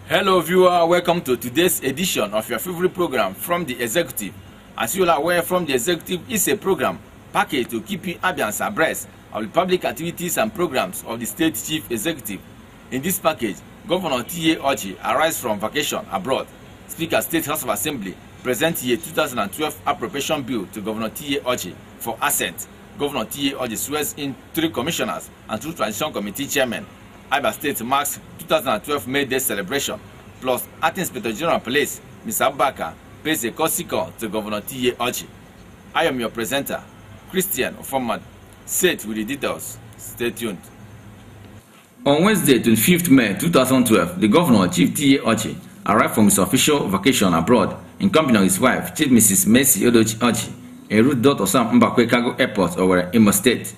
Hello viewer, welcome to today's edition of your favorite program from the executive. As you are aware, from the executive is a program package to keep you Abians abreast of the public activities and programs of the state chief executive. In this package, Governor T A Orji arrives from vacation abroad. Speaker State House of Assembly presents year 2012 appropriation bill to Governor T A Orji for assent. Governor T A Orji swears in 3 commissioners and 2 transition committee chairmen. Abian State marks 2012 May Day celebration, plus Acting Inspector General of Police, Mr. Abubakar, pays a courtesy call to Governor T A Orji. I am your presenter, Christian Ofomad. Set with the details. Stay tuned. On Wednesday, 25th May 2012, the Governor, Chief T A Orji, arrived from his official vacation abroad in company of his wife, Chief Mrs. Mercy Odochi Orji, a route dot of Sam Mbakwe Cargo Airport, Owerri, Imo State.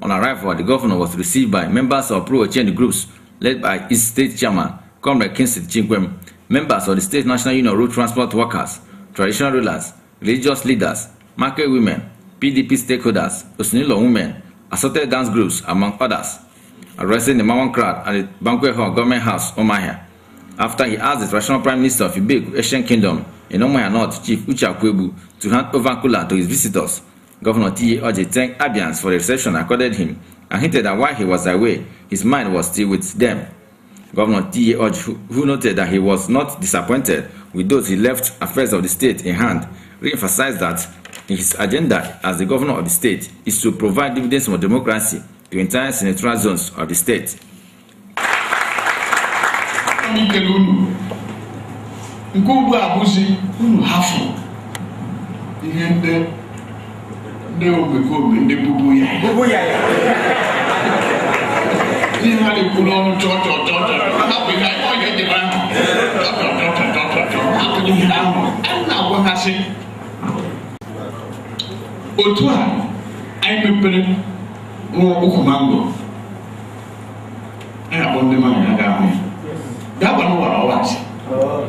On arrival, the governor was received by members of pro-change groups led by his state chairman, Comrade Kinsley Chingwem, members of the State National Union of Road Transport Workers, traditional rulers, religious leaders, market women, PDP stakeholders, Osunilo women, assorted dance groups, among others, addressing the mammoth crowd at the banquet hall government house, Omahia. After he asked the traditional prime minister of Ibeku, Asian Kingdom, in Omahia North, Chief Uche Akwebu, to hand over Kula to his visitors, Governor T A Orji thanked Abians for the reception accorded him and hinted that while he was away, his mind was still with them. Governor T A Orji, who noted that he was not disappointed with those he left affairs of the state in hand, re-emphasized that his agenda as the governor of the state is to provide dividends for democracy to entire senatorial zones of the state.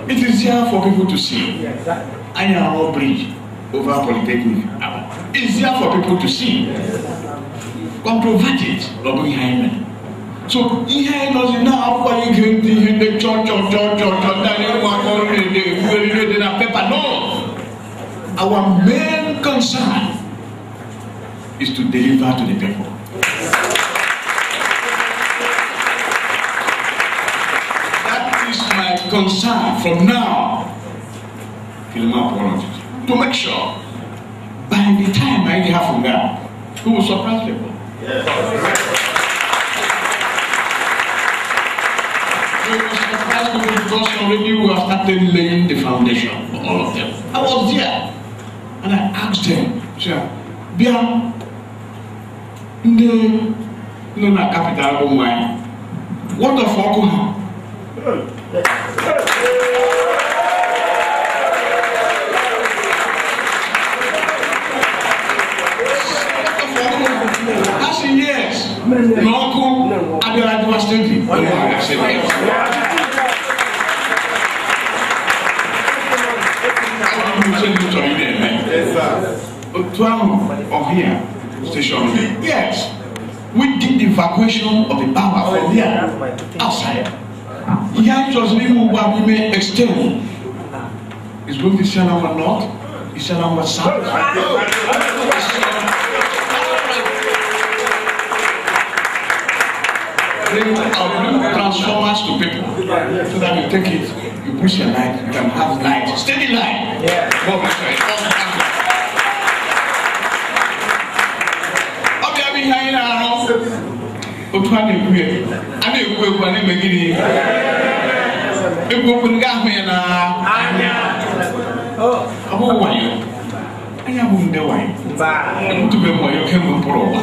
It is here for people to see. I am all bridge over Polytechnic. It's here for people to see. Controverted, not behind me. So, here knows now why you can in the church, paper. No. Our main concern is to deliver to the people. That is my concern from now till my apology. To make sure by the time I have from now, we will surprise people. Yes. We will surprise people because already we have started laying the foundation for all of them. I was there and I asked them, Bia, no capital of mine. What the fuck? I said yes. No, I was thinking. I said yes. Of here, station. Yes. We did the evacuation of the power from here outside. Here just leaving what we may extend. It's going to Shanama North, it's Shanama South. Bring transformers to people so that you take it, you push your light, you can have light, steady light. Yeah. otu ana ekwe ana ekwe ana megini ekwe nga ahụ ya na anya abu wayo anya bu nde wayo ba ntu be mo yo kemgbe pụrụ ụwa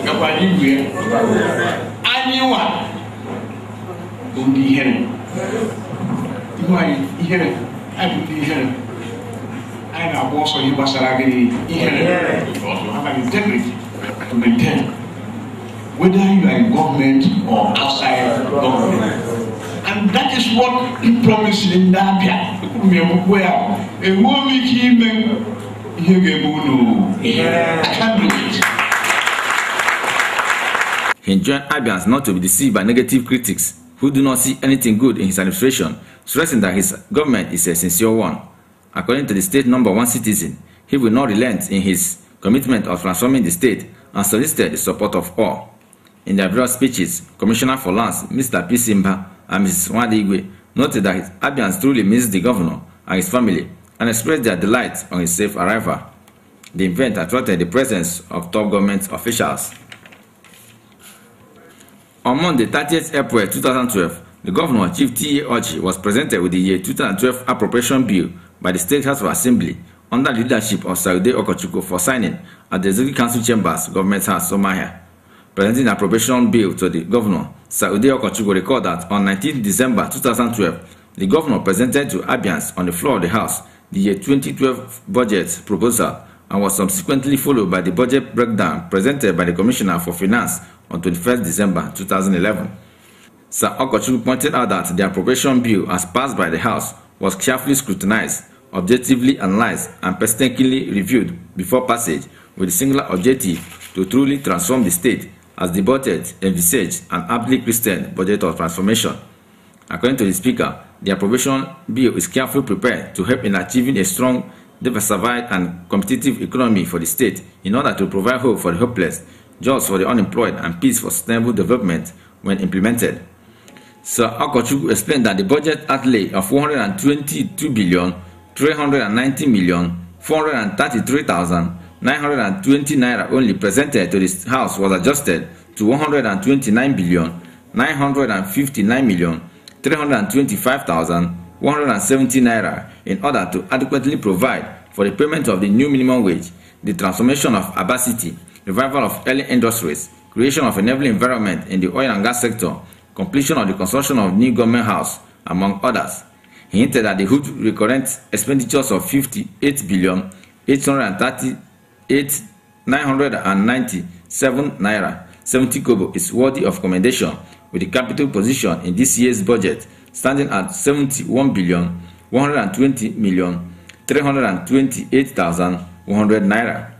gakwa igwe anyị wa ndị ihere ihere anyị ndị ihere anyị na-agba ọsọ ihe gbasara gị ihere because you have an integrity to maintain whether you are in government or outside government. And that is what he promised in that year. I can't do it. He enjoined Abians not to be deceived by negative critics who do not see anything good in his administration, stressing that his government is a sincere one. According to the state number one citizen, he will not relent in his commitment of transforming the state and solicited the support of all. In their various speeches, Commissioner for Lands, Mr. P. Simba, and Mrs. Wadigwe noted that Abians truly missed the governor and his family and expressed their delight on his safe arrival. The event attracted the presence of top government officials. On Monday, 30th April 2012, the governor, Chief T A Orji, was presented with the year 2012 appropriation bill by the State House of Assembly under the leadership of Saude Okochukwu for signing at the Executive Council Chambers, Government House, Somahia. Presenting the appropriation bill to the governor, Saude Okochukwu recalled that on 19 December 2012, the governor presented to Abians on the floor of the House the year 2012 budget proposal and was subsequently followed by the budget breakdown presented by the Commissioner for Finance on 21 December 2011. Sir Okochukwu pointed out that the appropriation bill as passed by the House was carefully scrutinized, objectively analyzed, and painstakingly reviewed before passage with the singular objective to truly transform the state as the budget envisaged an aptly Christian budget of transformation. According to the Speaker, the appropriation bill is carefully prepared to help in achieving a strong, diversified, and competitive economy for the state in order to provide hope for the hopeless, jobs for the unemployed, and peace for sustainable development when implemented. Sir Okochukwu explained that the budget outlay of 122,390,433,920 naira only presented to the House was adjusted to 129,959,325,170 naira in order to adequately provide for the payment of the new minimum wage, the transformation of Abasiti, revival of early industries, creation of enabling environment in the oil and gas sector, completion of the construction of new government house, among others. He hinted that the huge recurrent expenditures of 58,838,997 naira 70 kobo is worthy of commendation, with the capital position in this year's budget standing at 71,120,328,100 naira.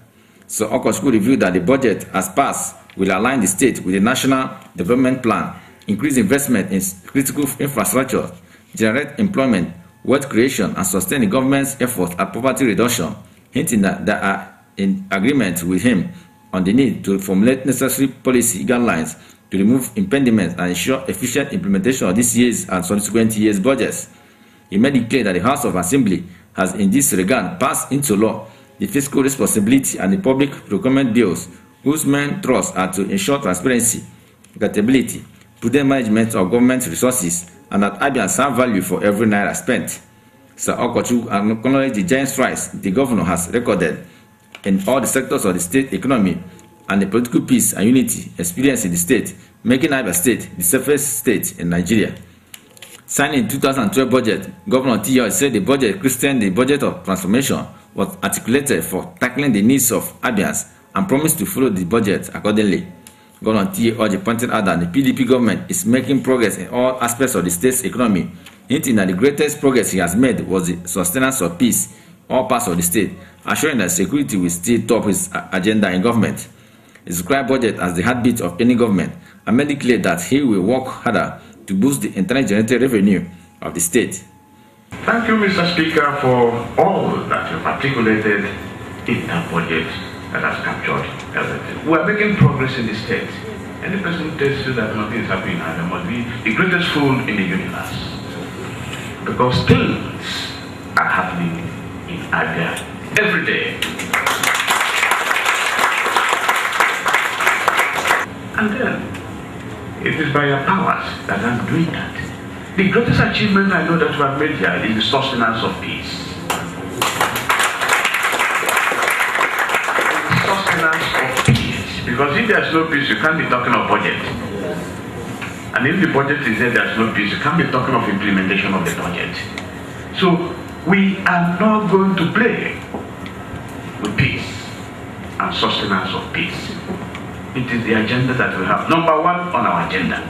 So Okochukwu reviewed that the budget as passed will align the state with the National Development Plan, increase investment in critical infrastructure, generate employment, wealth creation, and sustain the government's efforts at poverty reduction, hinting that they are in agreement with him on the need to formulate necessary policy guidelines to remove impediments and ensure efficient implementation of this year's and subsequent years' budgets. He made it clear that the House of Assembly has in this regard passed into law the fiscal responsibility and the public procurement bills, whose main thrusts are to ensure transparency, accountability, prudent management of government resources, and that Abians have value for every naira spent. Sir Okochukwu acknowledged the giant strides the governor has recorded in all the sectors of the state economy and the political peace and unity experienced in the state, making Abia State the safest state in Nigeria. Signing the 2012 budget, Governor T A Orji said the budget christened the budget of transformation was articulated for tackling the needs of Abians and promised to follow the budget accordingly. Governor T A Orji pointed out that the PDP government is making progress in all aspects of the state's economy, hinting that the greatest progress he has made was the sustenance of peace in all parts of the state, assuring that security will still top his agenda in government. He described budget as the heartbeat of any government and made it clear that he will work harder to boost the internal generated revenue of the state. Thank you, Mr. Speaker, for all that you've articulated in that budget that has captured everything. We are making progress in the state, and the president tells you that nothing is happening, and there must be the greatest fool in the universe, because things are happening in Abia every day. And then, it is by your powers that I'm doing that. The greatest achievement I know that we have made here is the sustenance of peace. The sustenance of peace. Because if there's no peace, you can't be talking of budget. And if the budget is there, there's no peace, you can't be talking of implementation of the budget. So, we are not going to play with peace and sustenance of peace. It is the agenda that we have. Number one on our agenda,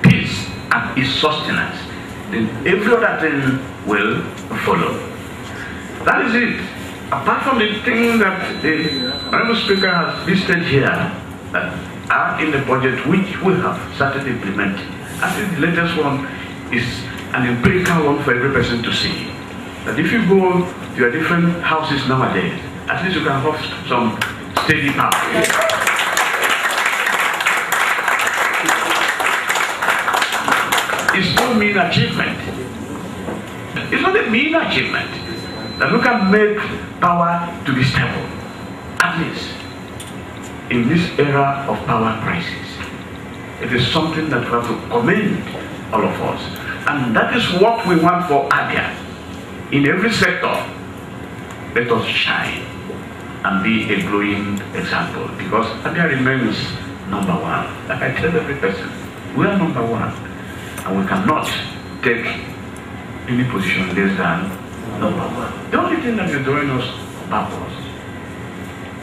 peace and its sustenance. Then every other thing will follow. That is it. Apart from the thing that the Honorable Speaker has listed here that are in the budget which we have started implementing. I think the latest one is an empirical one for every person to see. That if you go to your different houses nowadays, at least you can have some steady power. It's no mean achievement. It's not a mean achievement that we can make power to be stable. At least in this era of power crisis, it is something that we have to commend all of us. And that is what we want for Abia. In every sector, let us shine and be a glowing example. Because Abia remains number one. Like I tell every person, we are number one. And we cannot take any position less than number one. The only thing that is drawing us backwards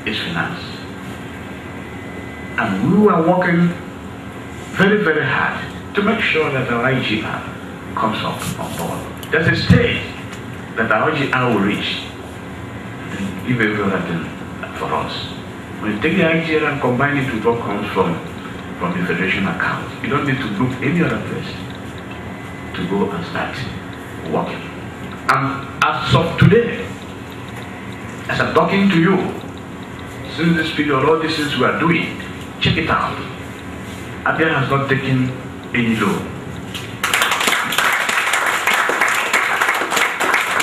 is finance. And we are working very, very hard to make sure that our IGR comes up on board. There's a stage that our IGR will reach and give every other thing for us. When you take the IGR and combine it with what comes from the Federation account, you don't need to look any other place to go and start working. And as of today, as I'm talking to you, since this period, all these things we are doing, check it out. Abia has not taken any loan.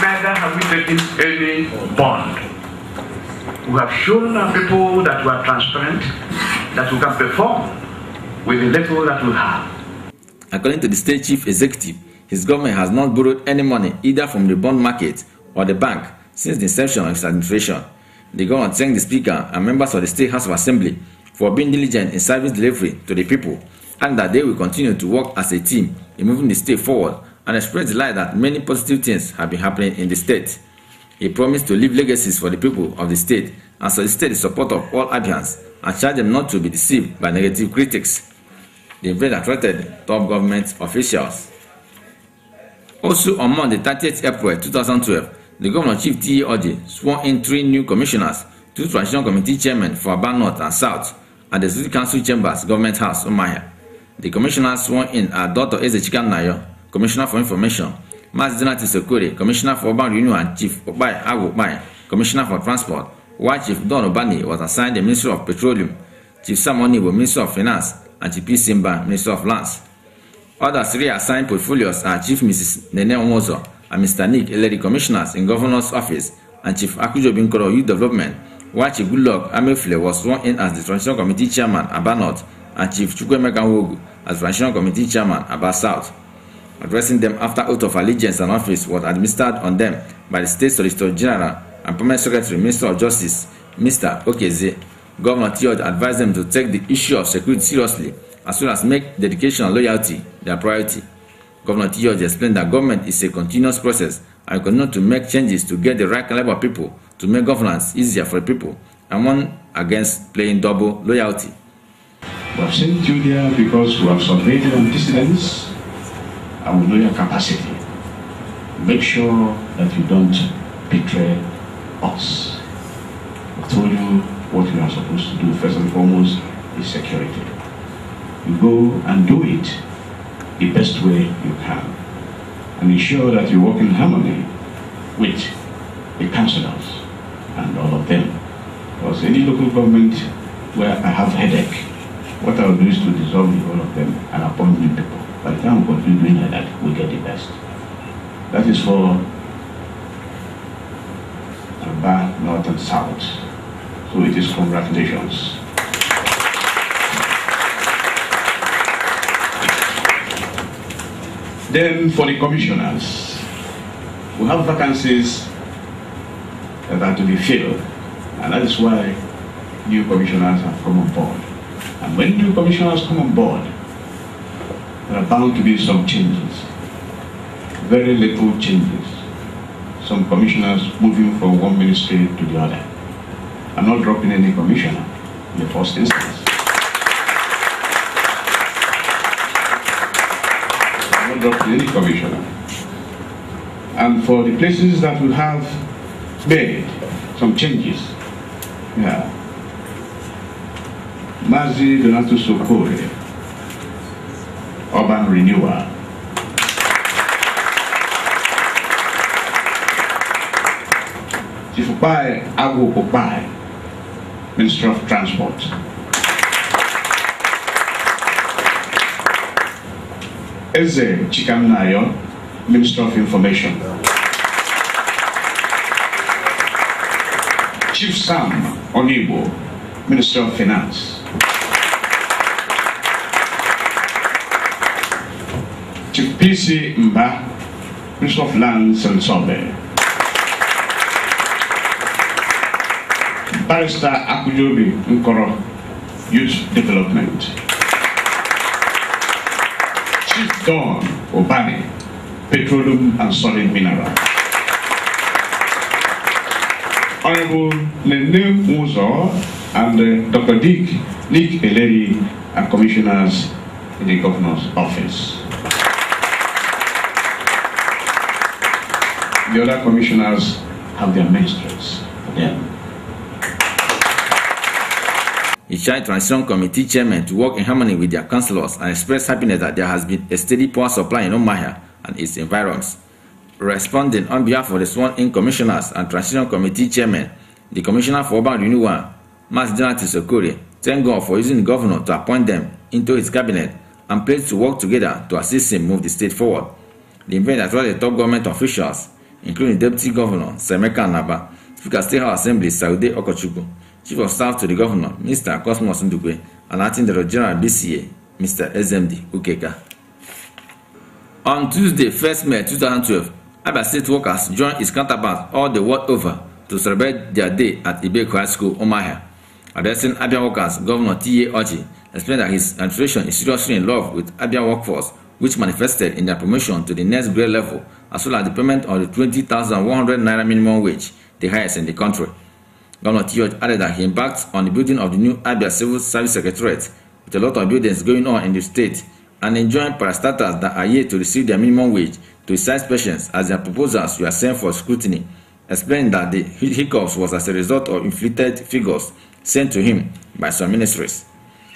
Neither have we taken any bond. We have shown our people that we are transparent, that we can perform with the little that we have. According to the state chief executive, his government has not borrowed any money either from the bond market or the bank since the inception of his administration. The government thanked the speaker and members of the State House of Assembly for being diligent in service delivery to the people, and that they will continue to work as a team in moving the state forward, and expressed the light that many positive things have been happening in the state. He promised to leave legacies for the people of the state and solicited the support of all Abians and charged them not to be deceived by negative critics. The event attracted top government officials. Also on Monday, 30th April 2012, the Governor Chief T A Orji sworn in 3 new commissioners, 2 transition committee chairmen for Aba North and South, at the City Council Chambers, Government House, Umahia. The commissioners sworn in are Dr. Ezechika Nayo, Commissioner for Information, Mas Zenati Sokore, Commissioner for Urban Renewal, and Chief Obai Agubai, Commissioner for Transport, while Chief Don Obani was assigned the Ministry of Petroleum, Chief Samoni was Minister of Finance, and Chief P. Simba, Minister of Lands. Other 3 assigned portfolios are Chief Mrs. Nene Omozo and Mr. Nick Eleri, Commissioners in Governor's Office, and Chief Akujo Binkoro, Youth Development, while Chief Goodluck Amefle was sworn in as the Transition Committee Chairman, Aba North, and Chief Chukwemeka Wogu as Transition Committee Chairman, Aba South. Addressing them after oath of allegiance and office was administered on them by the State Solicitor General and Permanent Secretary, Minister of Justice, Mr. Okeze. Governor T A Orji advised them to take the issue of security seriously, as well as make dedication and loyalty their priority. Governor T A Orji explained that government is a continuous process and continue to make changes to get the right caliber of people to make governance easier for the people, and one against playing double loyalty. We have sent you there because we have surveyed your antecedents and we know your capacity. Make sure that you don't betray us. We told you what you are supposed to do. First and foremost is security. You go and do it the best way you can, and ensure that you work in harmony with the councillors and all of them. Because any local government where I have headache, what I will do is to dissolve all of them and appoint new people. By the time we continue doing like that, we get the best. That is for Aba, North and South. So it is congratulations. Then for the commissioners, we have vacancies that are to be filled, and that is why new commissioners have come on board. And when new commissioners come on board, there are bound to be some changes, very little changes. Some commissioners moving from one ministry to the other. I'm not dropping any commissioner in the first instance. I'm not dropping any commissioner. And for the places that we have made some changes, Mazi Donato Sokore, urban renewal. Chief Opai Agu Opai, Minister of Transport. Eze Chikamnayo, Minister of Information. Chief Sam Onibo, Minister of Finance. Chief PC Mba, Minister of Lands and Survey. Barrister Akujobi Nkoro, Youth Development. Chief Don Obani, Petroleum and Solid Mineral. Honorable Nene Muzo and Dr. Nick Eleri are commissioners in the governor's office. The other commissioners have their ministers for them. He charged Transition Committee chairmen to work in harmony with their councillors and expressed happiness that there has been a steady power supply in Umuahia and its environs. Responding on behalf of the sworn-in commissioners and Transition Committee chairmen, the Commissioner for Urban Renewal, Mas Donato Sokore, thanked God for using the governor to appoint them into his cabinet and pledged to work together to assist him move the state forward. The event attracted top government officials, including Deputy Governor Semeka Naba, Speaker State House Assembly Saude Okochukwu, Chief of Staff to the Governor, Mr. Cosmos Ndugwe, and Acting Director General BCA, Mr. SMD Ukeka. On Tuesday, 1st May 2012, Abia State workers joined its counterparts all the world over to celebrate their day at Ibeku High School, Umuahia. Addressing Abian workers, Governor T A Orji explained that his administration is seriously in love with Abian workforce, which manifested in their promotion to the next grade level, as well as the payment of the 20,100 naira minimum wage, the highest in the country. Governor T A Orji added that he embarked on the building of the new Abia Civil Service Secretariat, with a lot of buildings going on in the state, and enjoying parastatals that are yet to receive their minimum wage to assist patients as their proposals were sent for scrutiny, explaining that the hiccups was as a result of inflated figures sent to him by some ministries.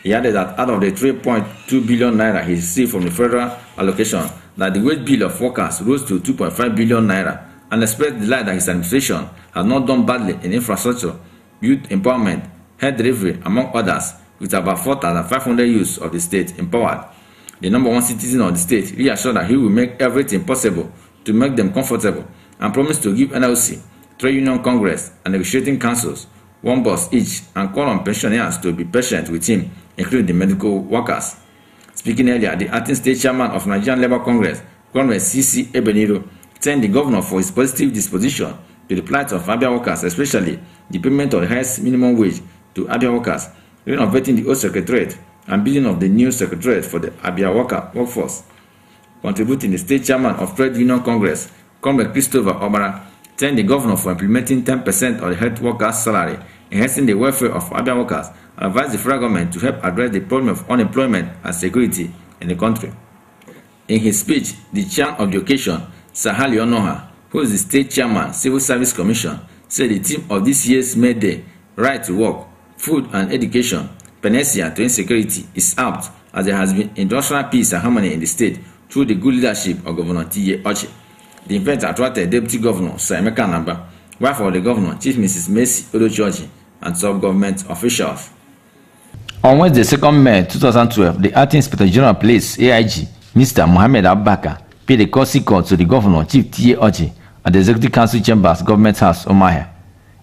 He added that out of the 3.2 billion naira he received from the federal allocation, that the wage bill of workers rose to 2.5 billion naira, and expressed delight that his administration has not done badly in infrastructure, youth empowerment, health delivery, among others, with about 4,500 youths of the state empowered. The number one citizen of the state reassured that he will make everything possible to make them comfortable, and promised to give NLC, Trade Union Congress, and negotiating councils one bus each, and call on pensioners to be patient with him, including the medical workers. Speaking earlier, the acting state chairman of Nigerian Labour Congress, Congress CC Ebeniro, thanked the governor for his positive disposition to the plight of Abia workers, especially the payment of the highest minimum wage to Abia workers, renovating the old secretariat, and building of the new secretariat for the Abia workforce. Contributing, the state chairman of Trade Union Congress, Comrade Christopher Obara, thanked the governor for implementing 10% of the health workers' salary, enhancing the welfare of Abia workers, and advised the federal government to help address the problem of unemployment and security in the country. In his speech, the chairman of the occasion, Sahali Onoha, who is the state chairman, Civil Service Commission, said the theme of this year's May Day, Right to Work, Food and Education, Panacea to Insecurity, is apt, as there has been industrial peace and harmony in the state through the good leadership of Governor T A Orji. The event attracted Deputy Governor Emeka Namba, wife of the Governor, Chief Mrs. Mercy Odochioji, and sub-government officials. On Wednesday, 2nd May 2012, the Acting Inspector General of Police, AIG, Mr. Mohammed Abubakar, paid a courtesy call to the Governor, Chief T A Orji, at the Executive Council Chambers, Government House, Umuahia.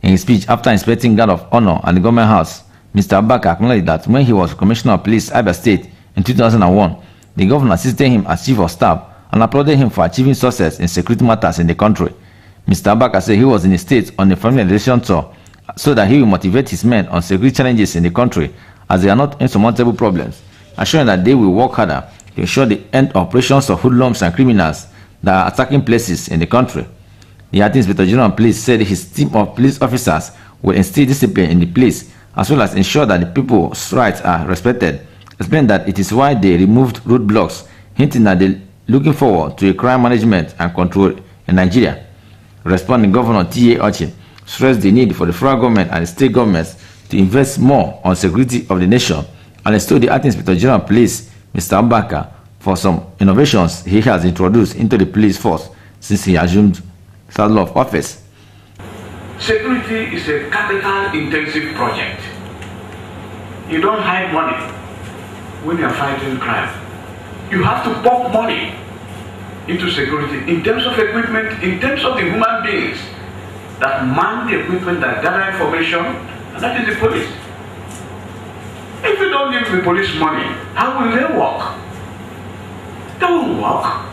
In his speech after inspecting Guard of Honor at the Government House, Mr. Abubakar acknowledged that when he was Commissioner of Police, Abia State, in 2001, the Governor assisted him as Chief of Staff and applauded him for achieving success in security matters in the country. Mr. Abaka said he was in the state on a familiarization tour so that he will motivate his men on security challenges in the country, as they are not insurmountable problems, assuring that they will work harder to ensure the end operations of hoodlums and criminals that are attacking places in the country. The Acting Inspector General of Police said his team of police officers will instill discipline in the police as well as ensure that the people's rights are respected, explaining that it is why they removed roadblocks, hinting that they looking forward to a crime management and control in Nigeria. Responding, Governor T A Orji stressed the need for the federal government and the state governments to invest more on security of the nation and extolled the Acting Inspector General of Police, Mr. Abaka, for some innovations he has introduced into the police force since he assumed saddle of office. Security is a capital-intensive project. You don't hide money when you are fighting crime. You have to pump money into security in terms of equipment, in terms of the human beings that man the equipment, that gather information, and that is the police. If you don't give the police money, how will they work? They won't work.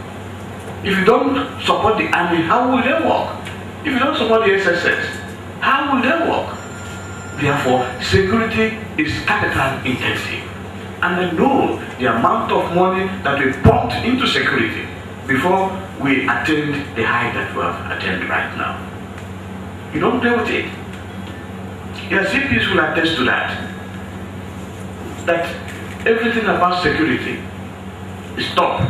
If you don't support the army, how will they work? If you don't support the SSS, how will they work? Therefore, security is capital intensive. And I know the amount of money that we pumped into security before we attain the height that we have attained right now. You don't play with it. Your CPs will attest to that. That everything about security is top,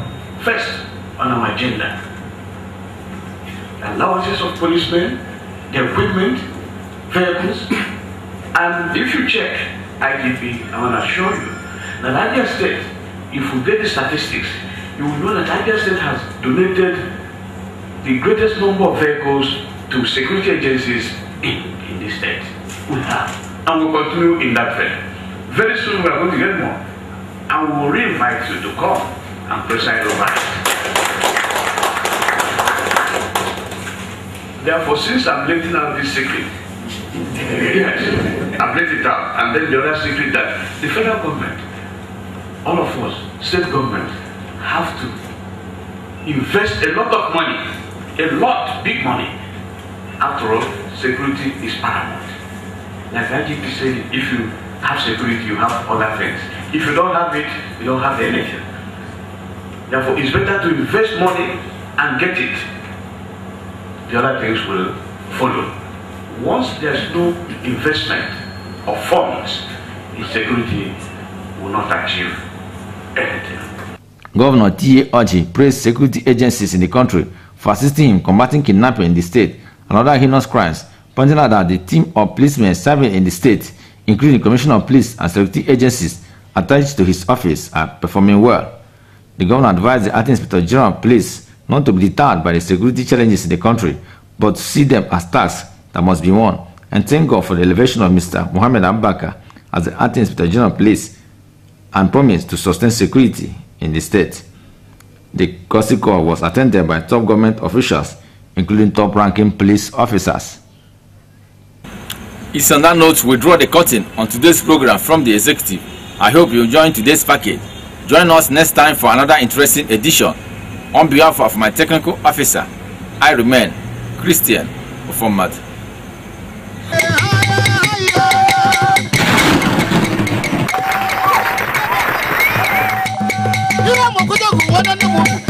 first on our agenda. Allowances of policemen, their equipment, vehicles, and if you check IDP, I want to show you that Abian State, if we get the statistics, you will know that Abian State has donated the greatest number of vehicles to security agencies in the state. We have, and we'll continue in that vein. Very soon we are going to get more, and we will re-invite you to come and preside over it. Therefore, since I'm letting out this secret, yes, I've let it out, and then the other secret that the federal government, all of us, state government, have to invest a lot of money, a lot, big money. After all, security is paramount. Like IGP said, if you have security, you have other things. If you don't have it, you don't have anything. Therefore, it's better to invest money and get it. The other things will follow. Once there's no investment of funds in security, will not achieve anything. Governor T A Orji praised security agencies in the country for assisting him combating kidnapping in the state and other heinous crimes, pointing out that the team of policemen serving in the state, including the Commissioner of Police and security agencies attached to his office, are performing well. The governor advised the Acting Inspector General of Police not to be deterred by the security challenges in the country, but to see them as tasks that must be won, and thank God for the elevation of Mr. Mohammed Abubakar as the Acting Inspector General of Police and promised to sustain security in the state. The courtesy call was attended by top government officials, including top-ranking police officers. It's on that note we draw the curtain on today's program from the executive. I hope you enjoyed today's package. Join us next time for another interesting edition. On behalf of my technical officer, I remain Christian Format. You